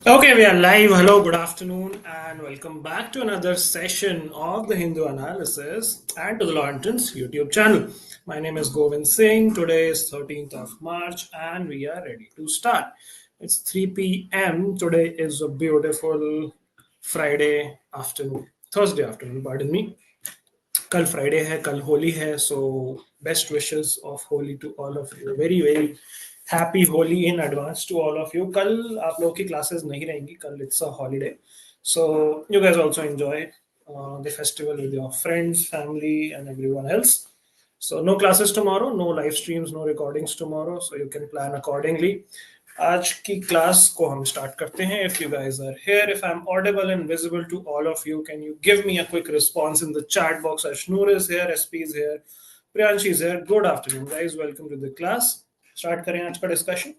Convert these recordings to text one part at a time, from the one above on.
Okay, we are live. Hello, good afternoon, and welcome back to another session of the Hindu Analysis and to the Law Entrance YouTube channel. My name is Govind Singh. Today is 13th of March, and we are ready to start. It's 3 p.m. Today is a beautiful Friday afternoon, Thursday afternoon, pardon me. कल Friday है, कल होली है, so best wishes of Holi to all of you. Very very happy Holi in advance to all of you. कल आप लोगों की classes नहीं रहेंगी, कल it's a holiday, so you guys also enjoy the festival with your friends, family, and everyone else. So no classes tomorrow, no live streams, no recordings tomorrow, so you can plan accordingly. आज की class को हम start करते हैं. If you guys are here, if I am audible and visible to all of you, can you give me a quick response in the chat box. Ashnoor is here, SP is here, Priyanshi is here. Good afternoon guys, welcome to the class. Start करें आज का discussion.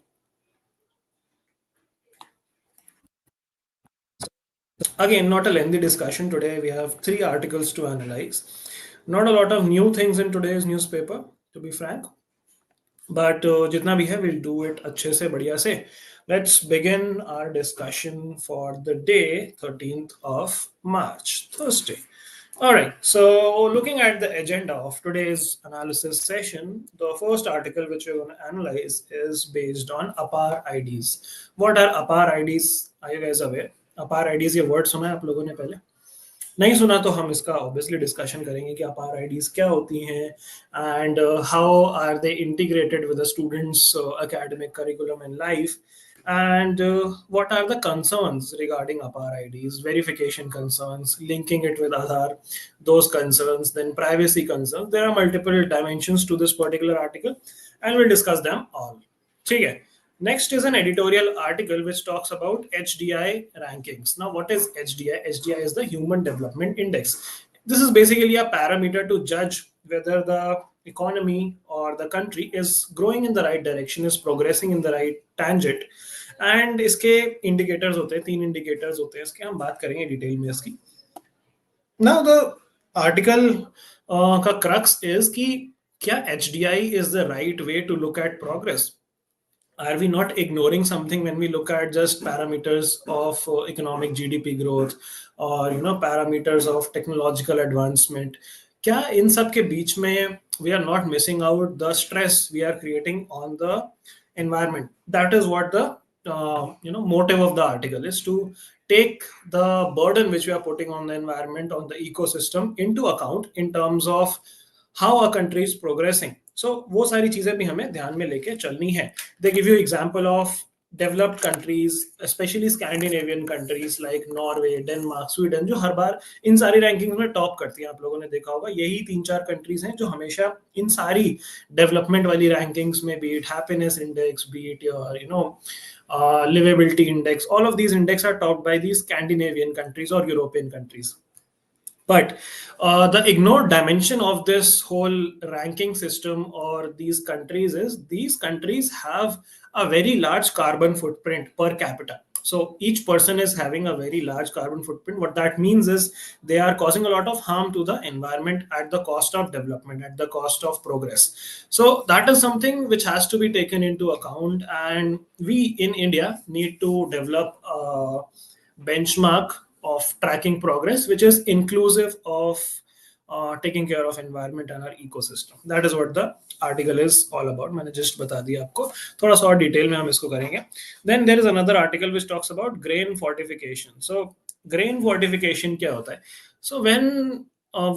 Again, not a lengthy discussion today. We have 3 articles to analyze. Not a lot of new things in today's newspaper, to be frank. But जितना भी है, we'll do it अच्छे से, बढ़िया से. Let's begin our discussion for the day 13th of March, Thursday. All right, so looking at the agenda of today's analysis session, the first article which we're going to analyze is based on Apar IDs. What are Apar IDs? Are you guys aware? Apar IDs, ये word सुना है आप लोगों ने पहले? नहीं सुना तो हम इसका ऑब्वियसली डिस्कशन करेंगे कि अपार आईडीज क्या होती हैं and how are they integrated with the students academic curriculum and life, and what are the concerns regarding Apar IDs, verification concerns, linking it with Aadhaar, those concerns, then privacy concerns. There are multiple dimensions to this particular article, and we'll discuss them all. ठीक है. Next is an editorial article which talks about HDI rankings. Now, what is HDI? HDI is the Human Development Index. This is basically a parameter to judge whether the economy or the country is growing in the right direction, is progressing in the right tangent. And इसके indicators होते हैं, 3 indicators होते हैं इसके, हम बात करेंगे detail में इसकी. नाउ द आर्टिकल का क्रक्स इज कि क्या HDI is the right way to look at progress? Are we not ignoring something when we look at just parameters of economic GDP growth or parameters of technological advancement? क्या इन सब के बीच में we are not missing out the stress we are creating on the environment? That is what the motive of the article is, to take the burden which we are putting on the environment, on the ecosystem into account in terms of how a country is progressing. So वो सारी चीजें भी हमें ध्यान में लेके चलनी है. They give you example of developed countries, especially Scandinavian countries like Norway, Denmark, Sweden, जो हर बार इन सारी रैंकिंग में टॉप करती हैं. आप लोगों ने देखा होगा, यही 3-4 कंट्रीज हैं जो हमेशा इन सारी डेवलपमेंट वाली रैंकिंग्स में, B it happiness index, B it your livability index, all of these index are topped by these Scandinavian countries or European countries. But the ignored dimension of this whole ranking system or these countries is these countries have a very large carbon footprint per capita. So each person is having a very large carbon footprint. What that means is they are causing a lot of harm to the environment at the cost of development, at the cost of progress. So that is something which has to be taken into account. And we in India need to develop a benchmark of tracking progress which is inclusive of taking care of environment and our ecosystem. That is what the article is all about. मैंने just बता दिया आपको, थोड़ा सा और detail में हम इसको करेंगे. Then there is another article which talks about grain fortification. So grain fortification क्या होता है? So when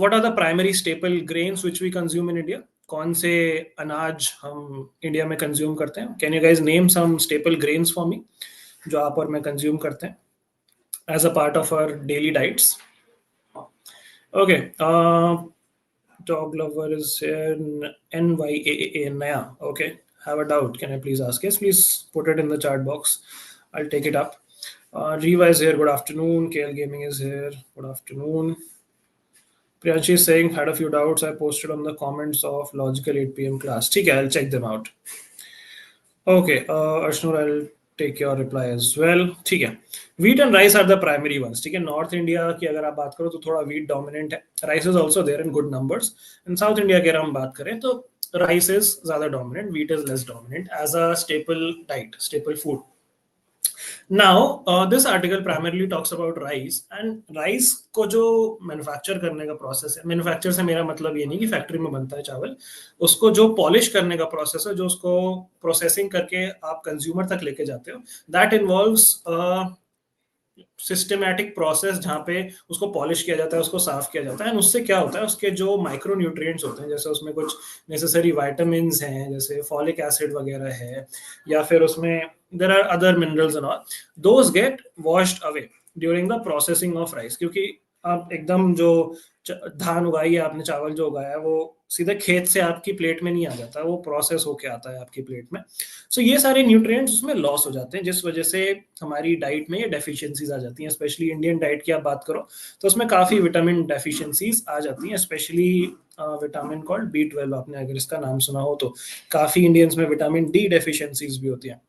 what are the primary staple grains which we consume in India? कौन से अनाज हम इंडिया में कंज्यूम करते हैं? Can you guys name some staple grains for me जो आप और मैं कंज्यूम करते हैं as a part of our daily diets? Okay, dog lover is here, NYAA Naya. Okay, have a doubt, can I please ask? Yes, please put it in the chat box, I'll take it up. Riva is here, good afternoon. KL Gaming is here, good afternoon. Priyanshi is saying, had a few doubts, I posted on the comments of logical 8 p.m. class. Okay, I'll check them out. Okay, Ashnur, I'll take your reply as well. ठीक है. Wheat and rice are the primary ones. ठीक है. North India की अगर आप बात करो तो थोड़ा wheat dominant है. Rice is also there in good numbers. In South India की अगर हम बात करें तो rice is ज़्यादा dominant, wheat is less dominant as a staple diet, staple food. Now, this article primarily talks about rice and rice को जो manufacture करने का प्रोसेस है, मैन्युफैक्चर से मेरा मतलब ये नहीं कि फैक्ट्री में बनता है चावल, उसको जो पॉलिश करने का प्रोसेस है, जो उसको प्रोसेसिंग करके आप कंज्यूमर तक लेके जाते हो, दैट इन्वॉल्व्स सिस्टमैटिक प्रोसेस जहाँ पे उसको पॉलिश किया जाता है, उसको साफ किया जाता है, एंड उससे क्या होता है, उसके जो माइक्रो न्यूट्रिएंट्स होते हैं, जैसे उसमें कुछ नेसेसरी वाइटामिन हैं, जैसे फॉलिक एसिड वगैरह है, या फिर उसमें there are other minerals and all, those get washed away during the processing of rice. क्योंकि आप एकदम जो धान उगाई है आपने, चावल जो उगाया है, वो सीधे खेत से आपकी प्लेट में नहीं आ जाता, वो प्रोसेस होके आता है आपकी प्लेट में। सो ये सारे न्यूट्रिएंट्स उसमें लॉस हो जाते हैं, जिस वजह से हमारी डाइट में ये डेफिशिएंसीज आ जाती हैं। स्पेशली इंडियन डाइट की आप बात करो तो उसमें काफ़ी विटामिन डेफिशिएंसीज आ जाती हैं, स्पेशली विटामिन कॉल्ड B12, आपने अगर इसका नाम सुना हो तो। काफ़ी इंडियंस में विटामिन D डेफिशिएंसीज भी होती हैं।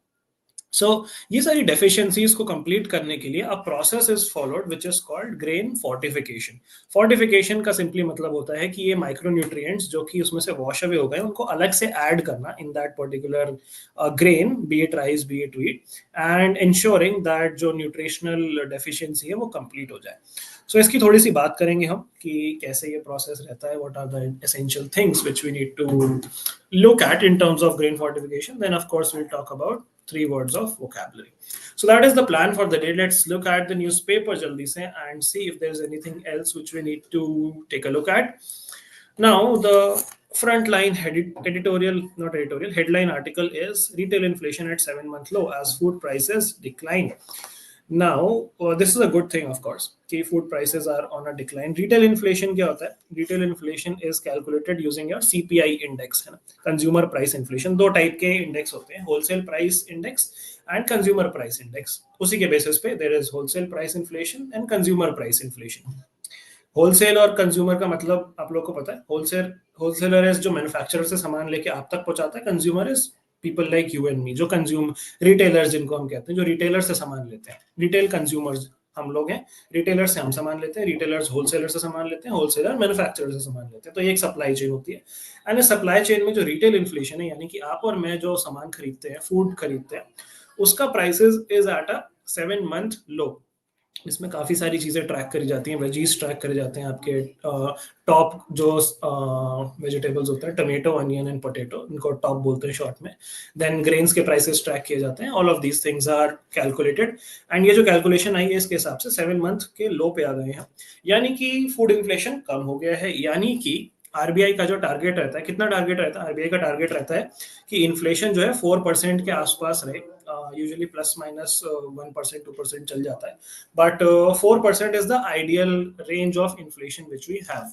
सो ये सारी डेफिशिएंसीज को कंप्लीट करने के लिए a process is followed which is called grain fortification. Fortification का सिंपली मतलब होता है कि ये माइक्रो न्यूट्रिएंट्स जो कि उसमें से वॉश अवे हो गए, उनको अलग से ऐड करना in that particular grain, B it rice B it wheat, and ensuring that जो न्यूट्रिशनल डेफिशिएंसी है वो कंप्लीट हो जाए। सो इसकी थोड़ी सी बात करेंगे हम कि कैसे ये प्रोसेस रहता है, what are the essential things which we need to look at in terms of grain fortification. Then of course we'll talk about 3 words of vocabulary. So that is the plan for the day. Let's look at the newspaper jaldi se and see if there's anything else which we need to take a look at. Now the frontline headline article is retail inflation at 7-month low as food prices decline. Now, this is a good thing, of course, कि food prices are on a decline. Retail inflation क्या होता है? Retail inflation is calculated using your CPI index, है ना? Consumer price inflation. दो type के index होते हैं, wholesale price index and consumer price index. उसी के बेसिस पे there is wholesale price inflation and consumer price inflation. Wholesale और कंज्यूमर का मतलब आप लोग को पता है। होलसेलर इज जो मैन्युफैक्चरर से सामान लेके आप तक पहुंचाता है। Consumer is people like you and me, जो कंज्यूम रिटेलर्स जिनको हम कहते हैं, जो रिटेलर से सामान लेते हैं। रिटेल कंज्यूमर्स हम लोग हैं, रिटेलर से हम सामान लेते हैं, रिटेलर्स होलसेलर से सामान लेते हैं, होलसेलर मैन्युफैक्चरर से सामान लेते हैं। तो ये एक सप्लाई चेन होती है, एंड इस सप्लाई चेन में जो रिटेल इन्फ्लेशन है, यानी कि आप और मैं जो सामान खरीदते हैं, फूड खरीदते हैं, उसका prices is at a 7-month लो। इसमें काफ़ी सारी चीज़ें ट्रैक करी जाती हैं, वेजीज ट्रैक करे जाते हैं, आपके टॉप जो वेजिटेबल्स होते हैं, टमेटो, अनियन एंड पोटैटो, इनको टॉप बोलते हैं शॉर्ट में। देन ग्रेन्स के प्राइसेस ट्रैक किए जाते हैं। All of these things are calculated, and ये जो कैलकुलेशन आई है इसके हिसाब से 7-month के लो पे आ गए हैं, यानी कि फूड इन्फ्लेशन कम हो गया है। यानी कि आरबीआई का जो टारगेट रहता है, कितना टारगेट रहता है? आरबीआई का टारगेट रहता है कि इन्फ्लेशन जो है 4% के आसपास रहे, यूजुअली प्लस माइनस 1% 2% चल जाता है, but 4% is the ideal range of inflation which we have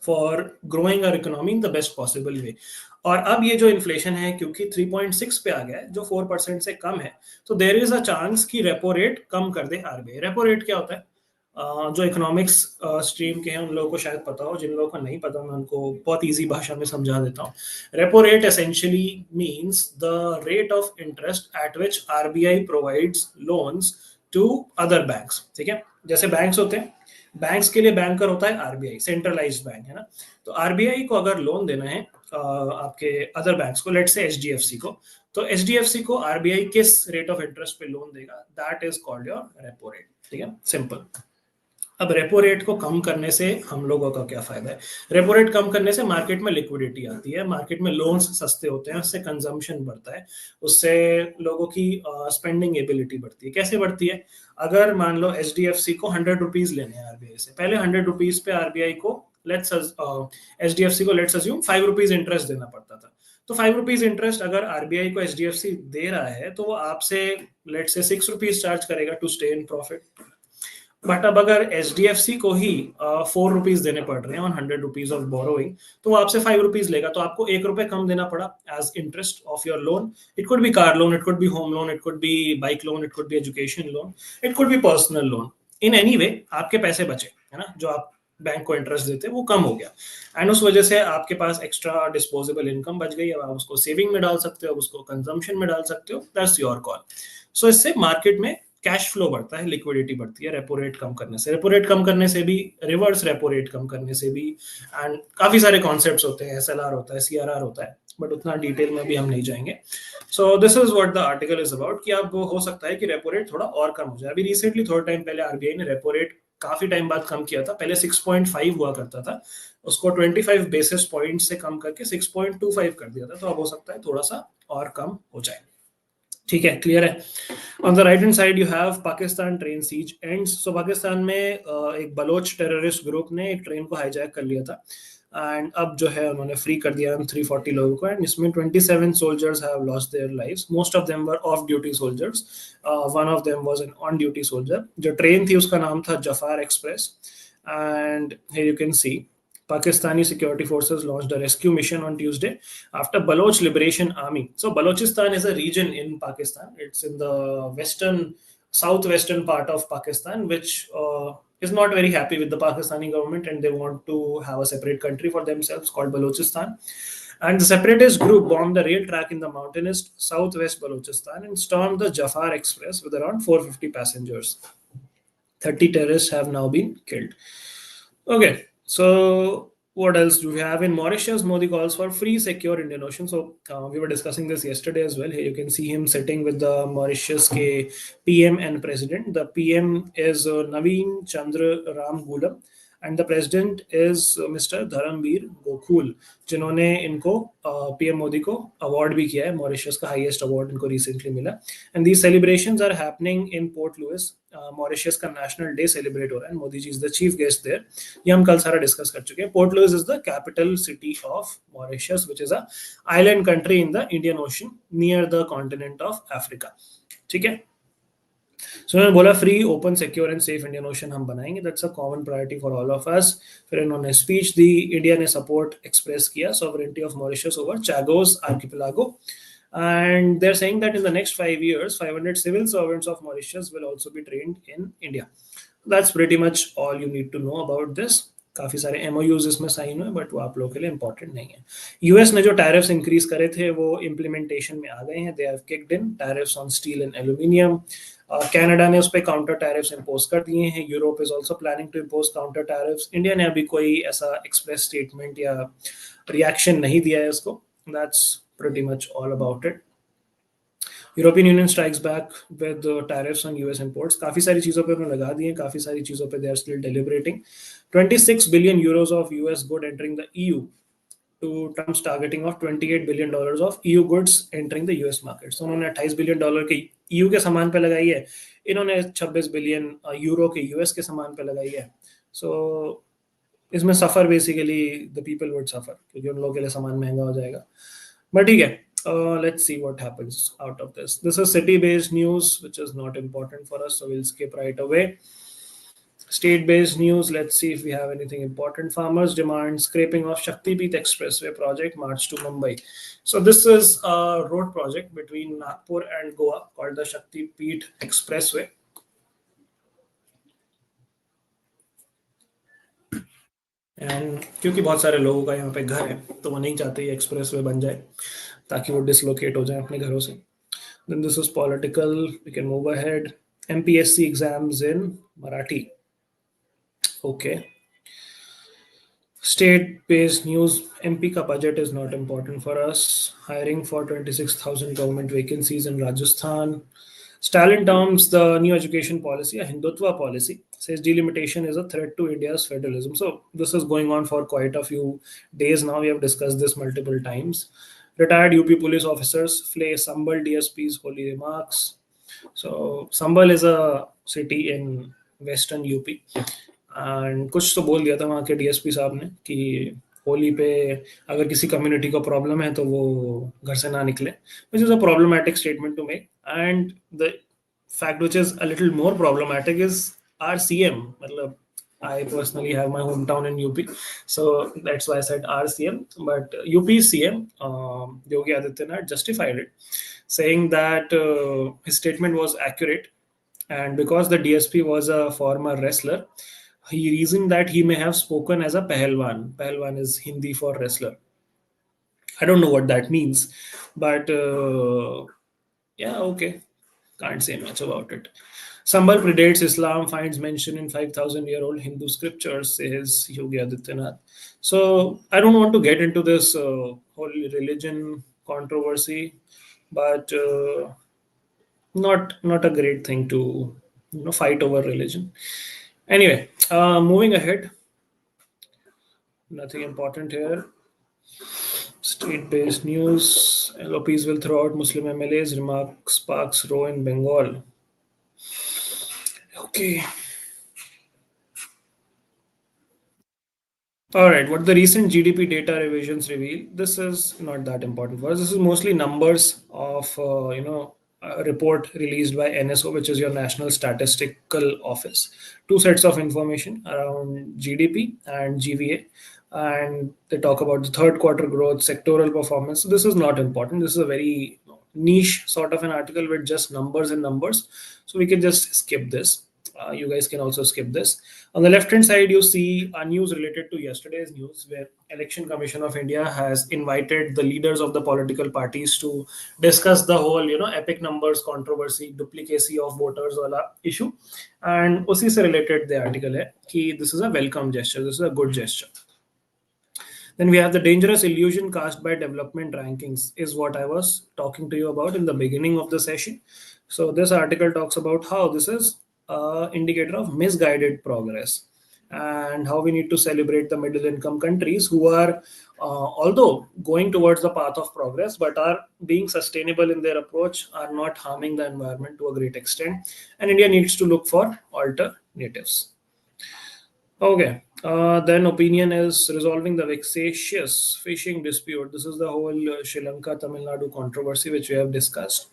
for growing our economy in the best possible way. और अब ये जो इन्फ्लेशन है, क्योंकि 3.6 पे आ गया है, जो 4% से कम है, तो देर इज अ चांस कि रेपो रेट कम कर दे आरबीआई। रेपो रेट क्या होता है? जो इकोनॉमिक्स स्ट्रीम के हैं उन लोगों को शायद पता हो, जिन लोगों को नहीं पता मैं उनको बहुत इजी भाषा में समझा देता हूँ। Repo rate essentially means the rate of interest at which RBI provides loans to other banks. ठीक है, जैसे बैंक्स होते हैं, बैंक्स के लिए बैंकर होता है आरबीआई, सेंट्रलाइज्ड बैंक है ना। तो आरबीआई को अगर लोन देना है आपके अदर बैंक्स को, लेट्स से एचडीएफसी को, तो एचडीएफसी को आरबीआई किस रेट ऑफ इंटरेस्ट पे लोन देगा? That is called your repo rate. ठीक है, सिंपल। अब रेपो रेट को कम करने से हम लोगों का क्या फायदा है? रेपो रेट कम करने से मार्केट में लिक्विडिटी आती है, मार्केट में लोन्स सस्ते होते हैं, उससे कंजम्पशन बढ़ता है, उससे लोगों की स्पेंडिंग एबिलिटी बढ़ती है। कैसे बढ़ती है? अगर मान लो एचडीएफसी को 100 रुपीज लेने हैं आरबीआई से, पहले 100 रुपीज पे आरबीआई को एचडीएफसी को लेट्स अज्यूम 5 रुपीज इंटरेस्ट देना पड़ता था। तो 5 रुपीज इंटरेस्ट अगर आरबीआई को एचडीएफसी दे रहा है, तो वो आपसे लेट्स से 6 रुपीज चार्ज करेगा to stay in profit. But अब अगर एचडीएफसी को ही 4 रुपीज देने पड़ रहे हैं ऑन 100 रुपीज ऑफ बोरोइंग, तो वो आपसे 5 रुपीज लेगा, तो आपको 1 रुपए कम देना पड़ा as interest of your loan. It could be car loan, it could be home loan, it could be bike loan, it could be education loan, it could be personal loan. In any way आपके पैसे बचे, है ना, जो आप bank को interest देते हैं वो कम हो गया, एंड उस वजह से आपके पास एक्स्ट्रा डिस्पोजेबल इनकम बच गई। अब आप उसको सेविंग में डाल सकते हो, उसको कंजम्पशन में डाल सकते हो, दैट्स योर कॉल। सो इससे मार्केट में कैश फ्लो बढ़ता है, लिक्विडिटी बढ़ती है रेपो रेट कम करने से। रेपो रेट कम करने से भी, रिवर्स रेपो रेट कम करने से भी, एंड काफी सारे कॉन्सेप्ट्स होते हैं, एसएलआर होता है, सीआरआर होता है, बट उतना डिटेल में भी हम नहीं जाएंगे. So this is what the article is about कि अब हो सकता है कि रेपो रेट थोड़ा और कम हो जाए. अभी रिसेंटली थोड़ा टाइम पहले आरबीआई ने रेपो रेट काफी टाइम बाद कम किया था. पहले 6.5 हुआ करता था, उसको 25 बेसिस पॉइंट से कम करके 6.25 कर दिया था. तो अब हो सकता है थोड़ा सा और कम हो जाए. ठीक है, क्लियर है. On the right hand side you have Pakistan train siege ends. So Pakistan में एक बलोच टेररिस्ट ग्रुप ने एक ट्रेन को हाईजैक कर लिया था एंड अब जो है उन्होंने फ्री कर दिया 340 लोगों को. एंड इसमें 27 soldiers have lost their lives. Most of them were off duty soldiers. One of them was an on duty soldier. जो ट्रेन थी उसका नाम था Jaffar express. And here you can see Pakistani security forces launched a rescue mission on Tuesday after Baloch Liberation Army. So Balochistan is a region in Pakistan. It's in the southwestern part of Pakistan, which is not very happy with the Pakistani government, and they want to have a separate country for themselves called Balochistan. And the separatist group bombed the rail track in the mountainous southwest Balochistan and stormed the Jafar Express with around 450 passengers. 30 terrorists have now been killed. Okay, so what else do we have in Mauritius? Modi calls for free, secure Indian Ocean. So we were discussing this yesterday as well. Here you can see him sitting with the Mauritius ke PM and president. The PM is Naveen Chandra Ram Gulam and the president is Mr. Dharamveer Gokhul, जिन्होंने इनको PM Modi को award भी किया है. Mauritius का highest award इनको recently मिला. And these celebrations are happening in Port Louis. Mauritius का नेशनल डे सेलिब्रेट हो रहा है. Modi ji is the chief guest there. ये हम कल सारा डिस्कस कर चुके हैं. Port Louis is the capital city of Mauritius, which is a island country in the Indian Ocean near the continent of Africa. ठीक है. सो उन्होंने बोला free, open, secure and safe Indian Ocean हम बनाएंगे. That's a common priority for all of us. फिर इन्होंने speech दी. India ने सपोर्ट एक्सप्रेस किया sovereignty of Mauritius over Chagos Archipelago. And they're saying that in the next 5 years, 500 civil servants of Mauritius will also be trained in India. That's pretty much all you need to know about this. काफी सारे MoUs इसमें sign हुए, but वो आप लोगों के लिए important नहीं है. यूएस ने जो टैरिफ्स इंक्रीज करे थे वो इम्प्लीमेंटेशन में आ गए हैं. They have kicked in tariffs on steel and aluminium. Canada ने उस पर काउंटर टैरिफ्स इंपोज कर दिए हैं. Europe is also planning to impose counter tariffs. India ने अभी कोई ऐसा एक्सप्रेस स्टेटमेंट या रिएक्शन नहीं दिया है इसको. That's pretty much all about it. European Union strikes back with tariffs on US imports. काफी सारी चीजों पे उन्होंने लगा दिए. काफी सारी चीजों पे they are still deliberating. 26 billion euros of US good entering the EU to Trump's targeting of 28 billion dollars of EU goods entering the US market. So उन्होंने 28 बिलियन डॉलर के EU के सामान पे लगाई है. इन्होंने 26 बिलियन यूरो के US के सामान पे लगाई है. So इसमें suffer basically the people would suffer, क्योंकि उन लोगों के लिए सामान महंगा हो जाएगा. But ठीक है, let's see what happens out of this. This is city-based news, which is not important for us, so we'll skip right away. State-based news, let's see if we have anything important. Farmers demand scraping of Shaktipeeth Expressway project, march to Mumbai. So this is a road project between Nagpur and Goa called the Shaktipeeth Expressway. And क्योंकि बहुत सारे लोगों का यहाँ पे घर है, तो वो नहीं चाहते ये एक्सप्रेस वे बन जाए ताकि वो डिसलोकेट हो जाए अपने घरों से. Then this is political. We can move ahead. MPSC exams in Marathi. Okay. State based news. MP का budget is not important for us. Hiring for 26,000 government vacancies in Rajasthan. Stalin terms the new education policy a Hindutva policy, says delimitation is a threat to India's federalism. So this is going on for quite a few days now. We have discussed this multiple times. Retired UP police officers flay Sambal DSP's holy remarks. So Sambal is a city in western UP. And कुछ तो बोल दिया था वहाँ के DSP साहब ने कि होली पे अगर किसी कम्युनिटी को प्रॉब्लम है तो वो घर से ना निकले, which is a problematic statement to make. And the fact which is a little more problematic is our CM. मतलब I personally have my hometown in UP, so that's why I said our CM. But UP CM Yogi Adityanath justified it, saying that his statement was accurate, and because the DSP was a former wrestler, he reasoned that he may have spoken as a Pahalwan. Pahalwan is Hindi for wrestler. I don't know what that means, but yeah, okay. Can't say much about it. Sambal predates Islam, finds mention in 5,000-year-old Hindu scriptures, says Yogi Adityanath. So I don't want to get into this whole religion controversy, but not a great thing to fight over religion. Anyway, moving ahead, nothing important here. State-based news. LOPs will throw out Muslim MLAs. Remarks sparks row in Bengal. Okay. All right, what the recent GDP data revisions reveal, this is not that important for us. This is mostly numbers of, a report released by NSO, which is your National Statistical Office. Two sets of information around GDP and GVA. And they talk about the third quarter growth, sectoral performance. So this is not important. This is a very niche sort of an article with just numbers and numbers. So we can just skip this. You guys can also skip this. On the left hand side, you see a news related to yesterday's news, where Election Commission of India has invited the leaders of the political parties to discuss the whole epic numbers controversy, duplicacy of voters wala issue. And उसी से related the article है कि this is a welcome gesture, this is a good gesture. Then we have the dangerous illusion cast by development rankings, is what I was talking to you about in the beginning of the session. So this article talks about how this is an indicator of misguided progress and how we need to celebrate the middle income countries who are, although going towards the path of progress, but are being sustainable in their approach, are not harming the environment to a great extent. And India needs to look for alternatives. Okay. Then opinion is resolving the vexatious fishing dispute. This is the whole Sri Lanka Tamil Nadu controversy which we have discussed.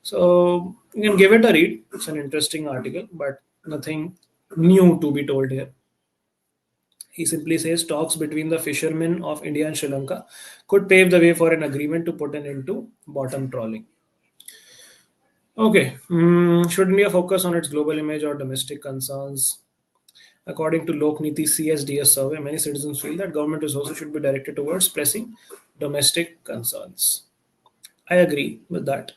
So you can give it a read. It's an interesting article, but nothing new to be told here. He simply says talks between the fishermen of India and Sri Lanka could pave the way for an agreement to put an end to bottom trawling. Okay. Should India focus on its global image or domestic concerns? According to Lokniti CSDS survey, many citizens feel that government resources should be directed towards pressing domestic concerns. I agree with that.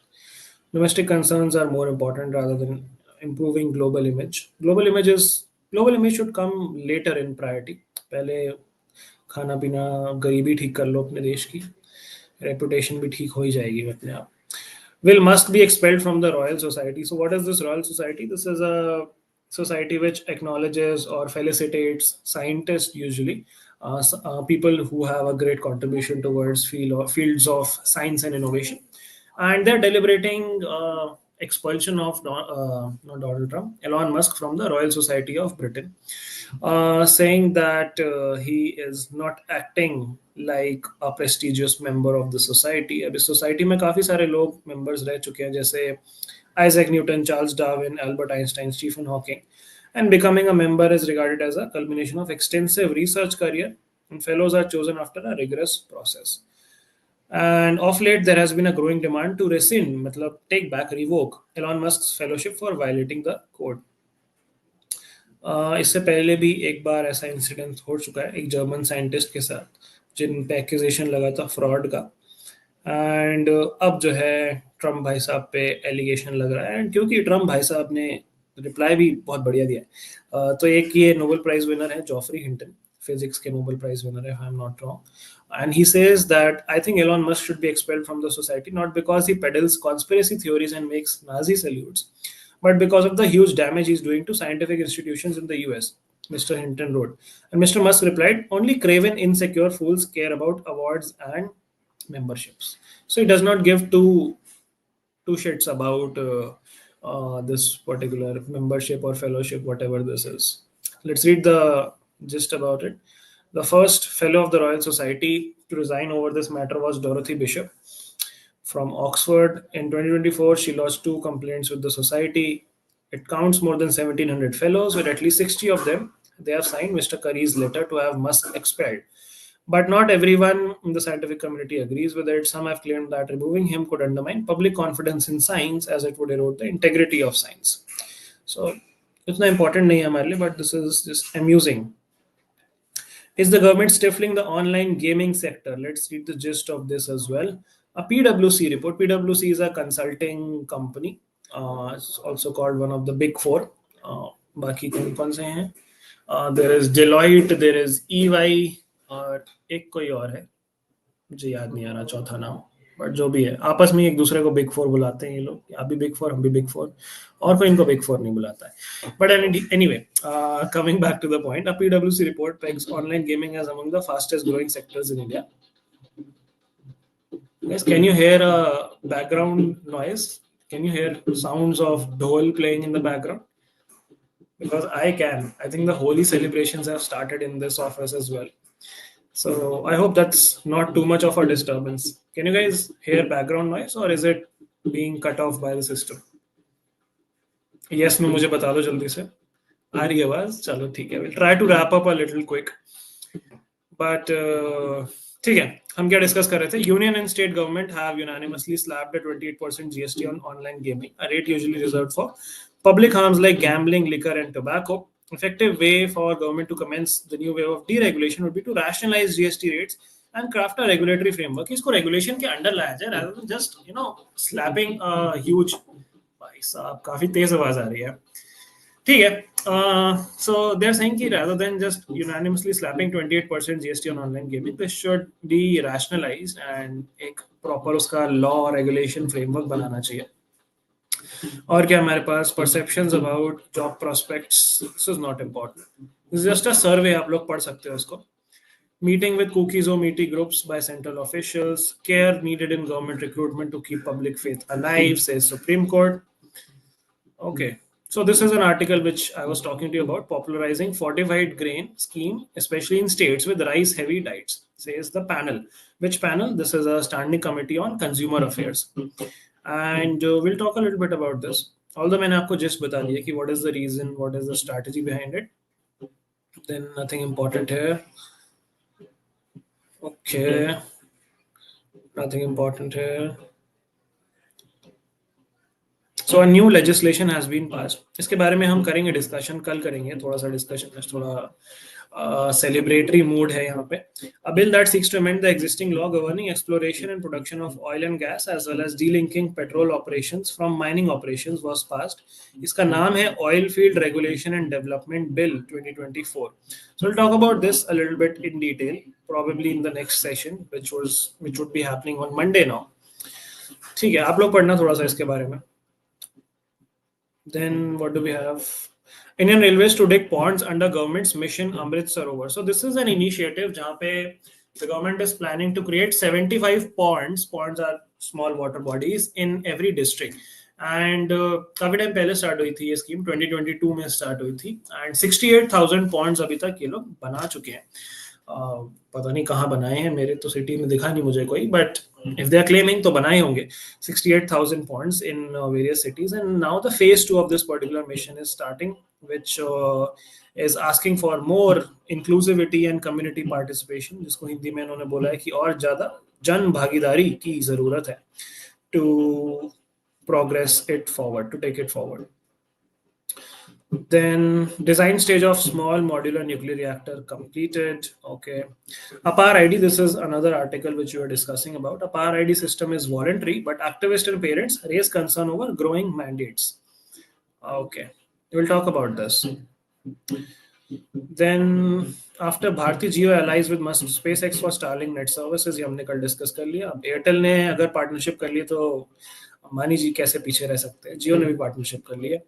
Domestic concerns are more important rather than improving global image. Global image should come later in priority. पहले खाना पीना गरीबी ठीक कर लो अपने देश की, reputation भी ठीक हो ही जाएगी अपने आप. Will Musk be expelled from the Royal Society? So, what is this Royal Society? This is a society which acknowledges or felicitates scientists, usually people who have a great contribution towards fields of science and innovation, and they're deliberating expulsion of not Donald Trump, Elon Musk from the Royal Society of Britain, saying that he is not acting like a prestigious member of the society. अब इस society में काफी सारे लोग members रह चुके हैं, जैसे Isaac Newton, Charles Darwin, Albert Einstein, Stephen Hawking, and becoming a member is regarded as a culmination of extensive research career, and fellows are chosen after a rigorous process. And of late, there has been a growing demand to rescind, मतलब take back, revoke Elon Musk's fellowship for violating the code. इससे पहले भी एक बार ऐसा incident हो चुका है एक जर्मन साइंटिस्ट के साथ जिन पे एक्यूजेशन लगा था फ्रॉड का. एंड अब जो है ट्रम्प भाई साहब पे एलिगेशन लग रहा है, एंड क्योंकि ट्रम्प भाई साहब ने रिप्लाई भी बहुत बढ़िया दिया है. तो एक ये नोबेल प्राइज विनर है जॉफरी हिंटन, फिजिक्स के नोबेल प्राइज विनर है, I am not wrong. And he says that I think Elon Musk should be expelled from the society, not because he peddles conspiracy theories and makes Nazi salutes, but because of the huge damage he's doing to scientific institutions in the US, Mr. Hinton wrote. And Mr. Musk replied, only craven, insecure fools care about awards and memberships. So he does not give two shits about this particular membership or fellowship, whatever this is. Let's read the gist about it. The first fellow of the Royal Society to resign over this matter was Dorothy Bishop from Oxford. In 2024, she lodged 2 complaints with the society. It counts more than 1,700 fellows, with at least 60 of them. They have signed Mr. Curry's letter to have Musk expelled. But not everyone in the scientific community agrees with it. Some have claimed that removing him could undermine public confidence in science, as it would erode the integrity of science. So, it's not important, nahi hai hamare liye, but this is just amusing. Is the government stifling the online gaming sector? Let's read the gist of this as well. A PwC report. PwC is a consulting company It's also called one of the big four. बाकी कौन कौन से हैं? There is Deloitte, there is EY, और एक कोई और है, मुझे याद नहीं आ रहा चौथा नाम, बट जो भी है आपस में एक दूसरे को बिग फोर बुलाते हैं ये लोग, आप भी बिग फोर, हम भी बिग फोर, और कोई इनको बिग फोर नहीं बुलाता है. But anyway, coming back to the point, a PwC report pegs online gaming as among the fastest growing sectors in India. Guys, can you hear a background noise? Can you hear sounds of dhol playing in the background? Because I can. I think the Holi celebrations have started in this office as well. So I hope that's not too much of a disturbance. Can you guys hear background noise, or is it being cut off by the system? Yes, में मुझे बता दो जल्दी से. आ रही है आवाज? चलो ठीक है. We'll try to wrap up a little quick. But ठीक है, हम क्या डिस्कस कर रहे थे? Union and state government have unanimously slapped a 28% GST on online gaming, a rate usually reserved for public harms like gambling, liquor, and tobacco. Effective way for government to commence the new wave of deregulation would be to rationalize GST rates and craft a regulatory framework. इसको regulation के under लाया जाए, rather than just slapping a huge. भाई साहब काफी तेज आवाज आ रही है. ठीक है. So they're saying कि rather than just unanimously slapping 28% GST on online gaming, this should be rationalized and एक proper उसका law or regulation framework बनाना चाहिए. और क्या हमारे पास perceptions about job prospects, this is not important. This is just a survey, आप लोग पढ़ सकते हो इसको. Meeting with cookies or meaty groups by central officials, care needed in government recruitment to keep public faith alive, says Supreme Court. Okay. So this is an article which I was talking to you about, popularizing fortified grain scheme, especially in states with rice-heavy diets, says the panel. Which panel? This is a standing committee on consumer affairs. And we'll talk a little bit about this. Although मैंने आपको just बता दिया कि what is the reason, what is the strategy behind it. Then nothing important here. Okay. Nothing important here. So a new legislation has been passed. इसके बारे में हम करेंगे डिस्कशन, कल करेंगे थोड़ा सा डिस्कशन, थोड़ा celebratory mood है यहाँ पे. A bill that seeks to amend the existing law governing exploration and production of oil and gas as well as delinking petrol operations from mining operations was passed. इसका नाम है Oil Field Regulation and Development Bill 2024. So we'll talk about this a little bit in detail, probably in the next session, which would be happening on Monday now. ठीक है, आप लोग पढ़ना थोड़ा सा इसके बारे में. Then what do we have? Indian Railways to dig ponds under government's mission Amrit Sarovar. So this is an initiative जहाँ पे the government is planning to create 75 ponds. Ponds are small water bodies in every district. And काफी time पहले start हुई थी ये scheme, 2022 में start हुई थी. And 68,000 ponds अभी तक ये लोग बना चुके हैं. पता नहीं कहाँ बनाए हैं, मेरे तो सिटी में दिखा नहीं मुझे कोई, but if they are claiming तो बनाए होंगे 68,000 ponds in various cities. And now the phase 2 of this particular mission is starting, which is asking for more inclusivity and community participation, जिसको हिंदी में उन्होंने बोला है कि और ज़्यादा जन भागीदारी की ज़रूरत है to progress it forward, to take it forward. Then design stage of small modular nuclear reactor completed. Okay. Apar ID, this is another article which we were discussing about. Apar ID system is voluntary, but activists and parents raise concern over growing mandates. Okay. We'll talk about this. Then after Bharti Jio allies with Musk SpaceX for Starlink net services, ये हमने कल discuss कर लिया. अब Airtel ने अगर partnership कर ली तो अंबानी जी कैसे पीछे रह सकते हैं? जियो ने भी पार्टनरशिप कर ली है.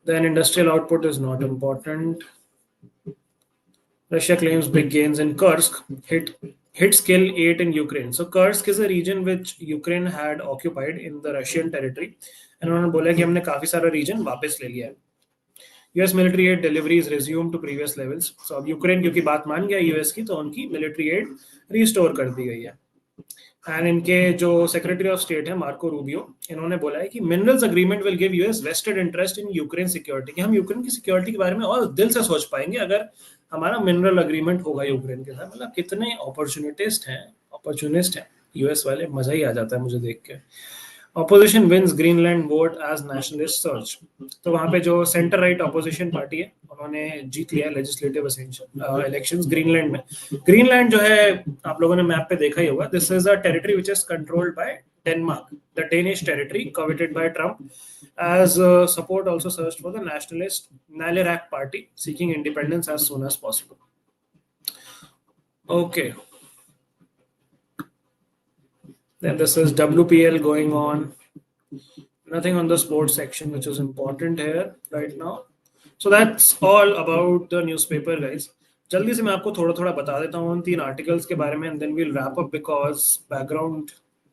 Then industrial output is not important. Russia claims big gains in Kursk. Hits kill 8 in Ukraine. So Kursk is a region which Ukraine had occupied in the Russian territory. And उन्होंने बोला कि हमने काफी सारा region वापस ले लिया है. US military aid deliveries resumed to previous levels. So अब यूक्रेन क्योंकि बात मान गया US की, तो उनकी military aid restore कर दी गई है. एंड इनके जो सेक्रेटरी ऑफ स्टेट है मार्को रूबियो, इन्होंने बोला है कि minerals agreement will give US vested interest in Ukraine security, कि हम यूक्रेन की सिक्योरिटी के बारे में और दिल से सोच पाएंगे अगर हमारा मिनरल अग्रीमेंट होगा यूक्रेन के साथ. मतलब कितने अपॉर्चुनिस्ट हैं यूएस वाले, मजा ही आ जाता है मुझे देख के. Opposition wins Greenland vote as nationalist surge. तो वहां पे जो सेंटर राइट ऑपोजिशन पार्टी है उन्होंने जीत लिया लेजिस्लेटिव इलेक्शंस ग्रीनलैंड में. ग्रीनलैंड जो है आप लोगों ने मैप पे देखा ही होगा. This is a territory which is controlled by Denmark, the Danish territory coveted by Trump. as support also searched for the nationalist Nalirak party seeking independence as soon as possible. Okay. Then this is WPL going on. Nothing on the sports section, which is important here right now. So that's all about the newspaper, guys. जल्दी से मैं आपको थोड़ा थोड़ा बता देता हूँ उन 3 आर्टिकल्स के बारे में, and then we'll wrap up because background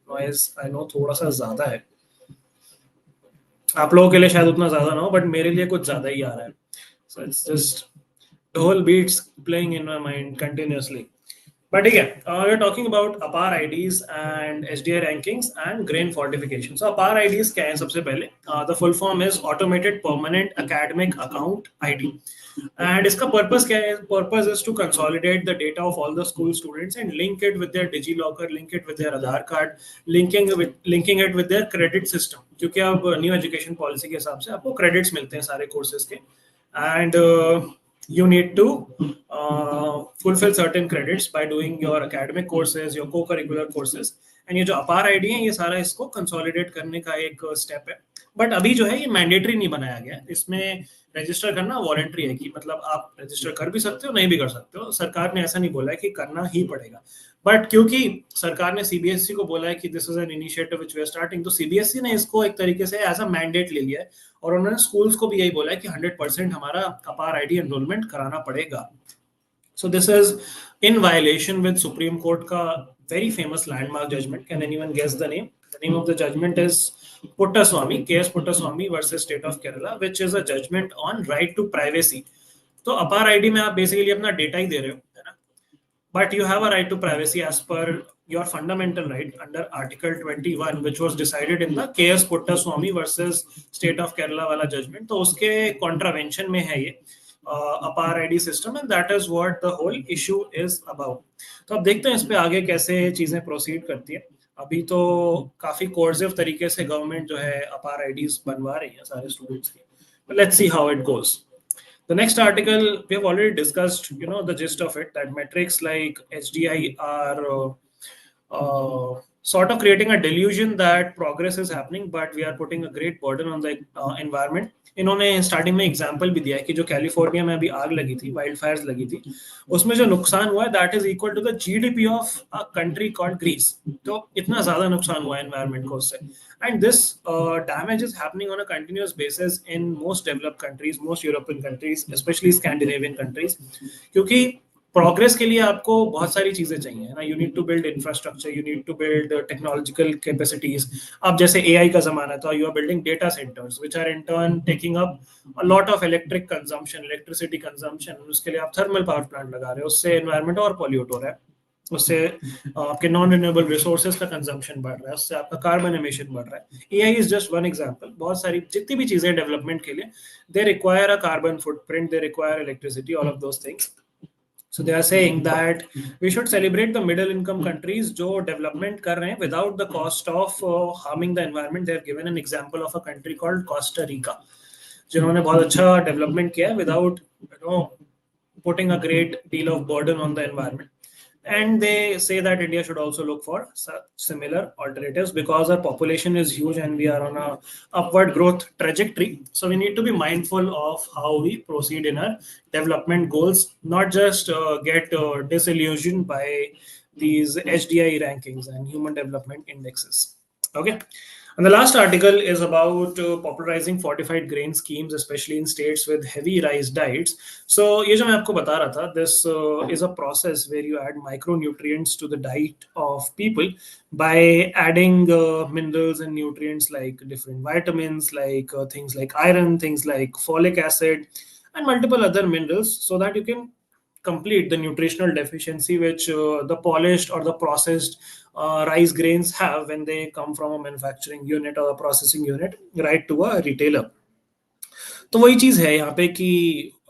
noise I know थोड़ा सा ज्यादा है. आप लोगों के लिए शायद उतना ज्यादा ना हो, बट मेरे लिए कुछ ज्यादा ही आ रहा है. So it's just the whole beats playing in my mind continuously. But again, we're talking about Apar IDs and SDI rankings and grain fortification. So Apar IDs क्या है सबसे पहले? The full form is Automated Permanent Academic Account ID. And इसका purpose क्या है? Purpose is to consolidate the data of all the school students and link it with their DigiLocker, link it with their Aadhaar card, linking it with their credit system. क्योंकि अब new education policy के हिसाब से आपको credits मिलते हैं सारे courses के. And you need to fulfill certain credits by doing your academic courses, your co-curricular courses. And ये जो अपार आईडी है ये सारा इसको कंसोलिडेट करने का एक स्टेप है. बट अभी जो है ये मैंडेटरी नहीं बनाया गया. इसमें रजिस्टर करना वॉलंटरी है, कि मतलब आप रजिस्टर कर भी सकते हो, नहीं भी कर सकते हो. सरकार ने ऐसा नहीं बोला है कि करना ही पड़ेगा. बट क्योंकि सरकार ने सीबीएसई को बोला है कि this is an initiative which we are starting, तो सीबीएसई ने इसको एक तरीके से एज अ मैंडेट ले लिया है. और उन्होंने स्कूल्स को भी यही बोला है कि 100% हमारा अपार आईडी एनरोलमेंट कराना पड़ेगा. So this is in violation with Supreme Court का very famous landmark judgment. Can anyone guess the name? The name of the judgment is Puttaswamy, K.S. Puttaswamy versus State of Kerala, which is a judgment on right to privacy. तो अपार ID में आप basically अपना data ही दे रहे हो, है ना? But you have a right to privacy as per your fundamental right under Article 21, which was decided in the K.S. Puttaswamy versus State of Kerala वाला judgment. तो उसके contravention में है ये APAAR ID system, and that is what the whole issue is about. तो अब देखते हैं इस पे आगे कैसे चीजें प्रोसीड करती है. अभी तो काफी कोर्सिव तरीके से गवर्नमेंट जो है अपार आईडीज बनवा रही है सारे स्टूडेंट्स की. But let's see how it goes. The next article we have already discussed, the gist of it, that metrics like HDI are sort of creating a delusion that progress is happening, but we are putting a great burden on the environment. इन्होंने starting में example भी दिया है कि जो California में अभी आग लगी थी, वाइल्ड फायर्स लगी थी, उसमें जो नुकसान हुआ है that is equal to the GDP of a country called Greece. तो इतना ज्यादा नुकसान हुआ है एनवायरनमेंट को उससे. And this damage is happening on a continuous basis in most developed countries, most European countries, specially Scandinavian countries. क्योंकि progress के लिए आपको बहुत सारी चीजें चाहिए, है ना. You need to build infrastructure, you need to build technological capacities. अब जैसे एआई का जमाना है, तो you are building data centres which are in turn taking up a lot of electric consumption, electricity consumption. उसके लिए आप थर्मल पावर प्लांट लगा रहे हो, उससे एनवायरनमेंट और पॉल्यूट हो रहा है, उससे आपके नॉन रिन्यूएबल रिसोर्सेज का कंजम्पशन बढ़ रहा है, उससे आपका कार्बन एमिशन बढ़ रहा है. AI is just one example. बहुत सारी जितनी भी चीजें डेवलपमेंट के लिए, they require a carbon footprint, they require electricity, all of those things. So they are saying that we should celebrate the middle income countries जो development कर रहे हैं without the cost of harming the environment. They have given an example of a country called Costa Rica, जिन्होंने बहुत अच्छा development किया है without putting a great deal of burden on the environment. And they say that India should also look for such similar alternatives because our population is huge and we are on a upward growth trajectory. So we need to be mindful of how we proceed in our development goals, not just get disillusioned by these HDI rankings and human development indexes. Okay. And the last article is about popularizing fortified grain schemes, especially in states with heavy rice diets. So, ये जो मैं आपको बता रहा था, this is a process where you add micronutrients to the diet of people by adding minerals and nutrients like different vitamins, like things like iron, things like folic acid, and multiple other minerals, so that you can complete the nutritional deficiency which the polished or the processed rice grains have when they come from a manufacturing unit or a processing unit right to a retailer. तो वही चीज है यहाँ पे कि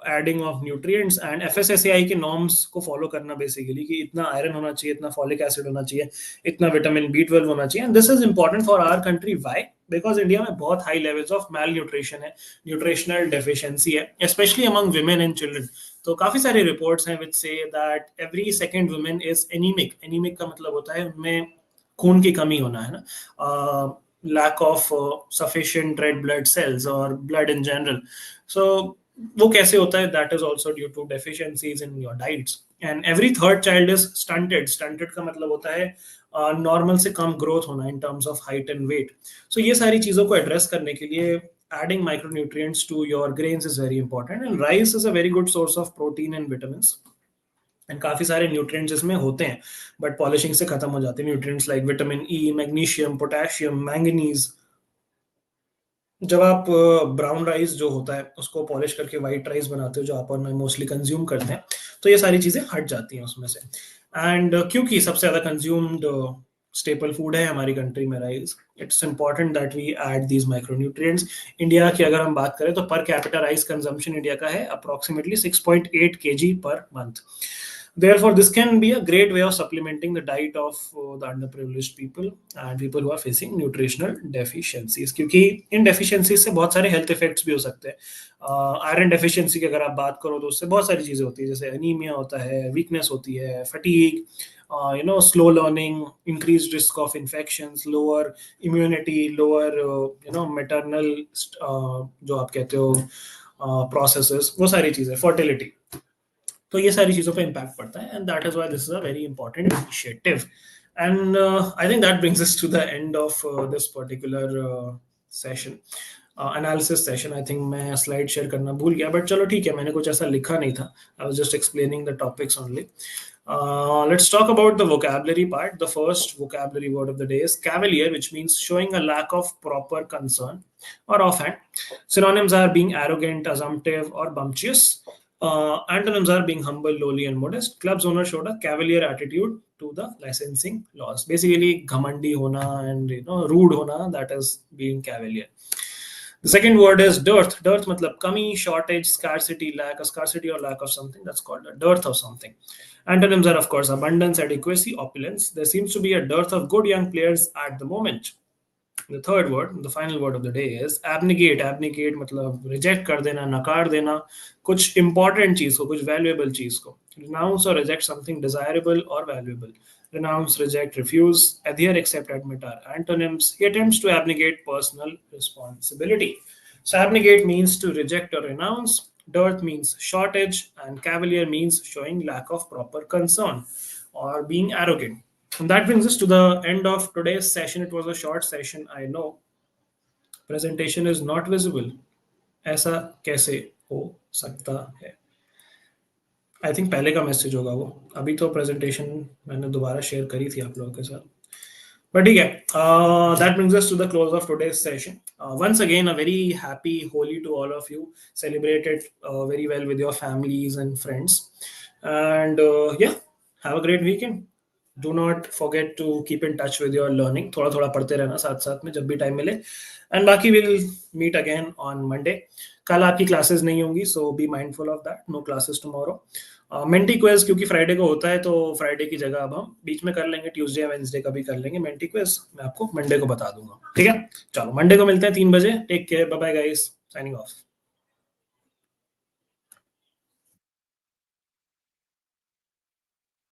adding of nutrients and FSSAI के norms को follow करना बेसिकली, कि इतना आयरन होना चाहिए, इतना फॉलिक एसिड होना चाहिए, इतना विटामिन B12 होना चाहिए. And this is important for our country. Why? Because India में बहुत high levels of malnutrition है, न्यूट्रिशनल डेफिशिएंसी है, especially among women and children. तो काफी सारे रिपोर्ट्स हैं विच से that every second women is anaemic. Anaemic का मतलब होता है उनमें खून की कमी होना, है ना. lack of sufficient red blood cells or blood in general. So वो कैसे होता है? That is also due to deficiencies in your diets. And every third child is stunted. Stunted का मतलब होता है नॉर्मल से कम ग्रोथ होना in terms of height and weight. So ये सारी चीज़ों को एड्रेस करने के लिए adding micronutrients to your grains is very important. And rice is a very good source of protein and vitamins. And काफी सारे न्यूट्रिएंट्स इसमें होते हैं बट पॉलिशिंग से खत्म हो जाते हैं. Nutrients like vitamin E, magnesium, potassium, manganese. जब आप ब्राउन राइस जो होता है उसको पॉलिश करके वाइट राइस बनाते हो, जो आप और मैं मोस्टली कंज्यूम करते हैं, तो ये सारी चीजें हट जाती हैं उसमें से. एंड क्योंकि सबसे ज्यादा कंज्यूम्ड स्टेपल फूड है हमारी कंट्री में rice, it's important that we add these micronutrients. India की अगर हम बात करें तो per capita rice consumption India का है approximately 6.8 kg per month. Therefore, this can be a great way of supplementing the diet of the underprivileged people and people who are facing nutritional deficiencies. क्योंकि इन deficiencies से बहुत सारे health effects भी हो सकते हैं. आयरन डेफिशिएंसी की अगर आप बात करो तो उससे बहुत सारी चीज़ें होती है, जैसे अनीमिया होता है, वीकनेस होती है, fatigue, slow learning, increase risk of infections, lower immunity, lower maternal जो आप कहते हो प्रोसेसेस, वो सारी चीज़ें, फर्टिलिटी. तो ये सारी चीज़ों पे इम्पैक्ट पड़ता है and that is why this is a very important initiative. And I think that brings us to the end of this particular session, analysis session. I think मैं स्लाइड शेयर करना भूल गया, बट चलो ठीक है, मैंने कुछ ऐसा लिखा नहीं था. I was just explaining the topics only. Let's talk about the vocabulary part. The first vocabulary word of the day is cavalier, which means showing a lack of proper concern or offhand. Synonyms are being arrogant, assumptive, or bumptious. Antonyms are being humble, lowly, and modest. Club's owner showed a cavalier attitude to the licensing laws. Basically, ghamandi hona and rude hona, that is being cavalier. The second word is dearth. Dearth matlab kami, shortage, scarcity, lack, a scarcity or lack of something. That's called a dearth of something. Antonyms are, of course, abundance, adequacy, opulence. There seems to be a dearth of good young players at the moment. The third word, the final word of the day is abnegate. Abnegate मतलब reject कर देना, नकार देना कुछ important चीज को, कुछ valuable चीज को. Renounce or reject something desirable or valuable. Renounce, reject, refuse, adhere, accept, admit are antonyms. He attempts to abnegate personal responsibility. So abnegate means to reject or renounce. Dearth means shortage, and cavalier means showing lack of proper concern or being arrogant. And that brings us to the end of today's session. It was a short session, I know. Presentation is not visible. ऐसा कैसे हो सकता है? I think पहले का message होगा वो. अभी तो प्रेजेंटेशन मैंने दोबारा शेयर करी थी आप लोगों के साथ. But ठीक है, that brings us to the close of today's session. Once again, a very happy Holi to all of you. Celebrate it very well with your families and friends. And yeah, have a great weekend. Do not forget to keep in touch with your learning. थोड़ा थोड़ा पढ़ते रहना साथ साथ में जब भी time मिले. And बाकी we'll meet again on Monday. कल आपकी क्लासेस नहीं होंगी, so be mindful of that. No classes tomorrow. Menti quiz क्योंकि फ्राइडे को होता है, तो फ्राइडे की जगह अब हम बीच में कर लेंगे, ट्यूसडे वेंसडे का भी कर लेंगे मेंटी क्विज. मैं आपको मंडे को बता दूंगा. ठीक है, चलो मंडे को मिलते हैं 3 बजे. Take care, bye bye guys, signing of.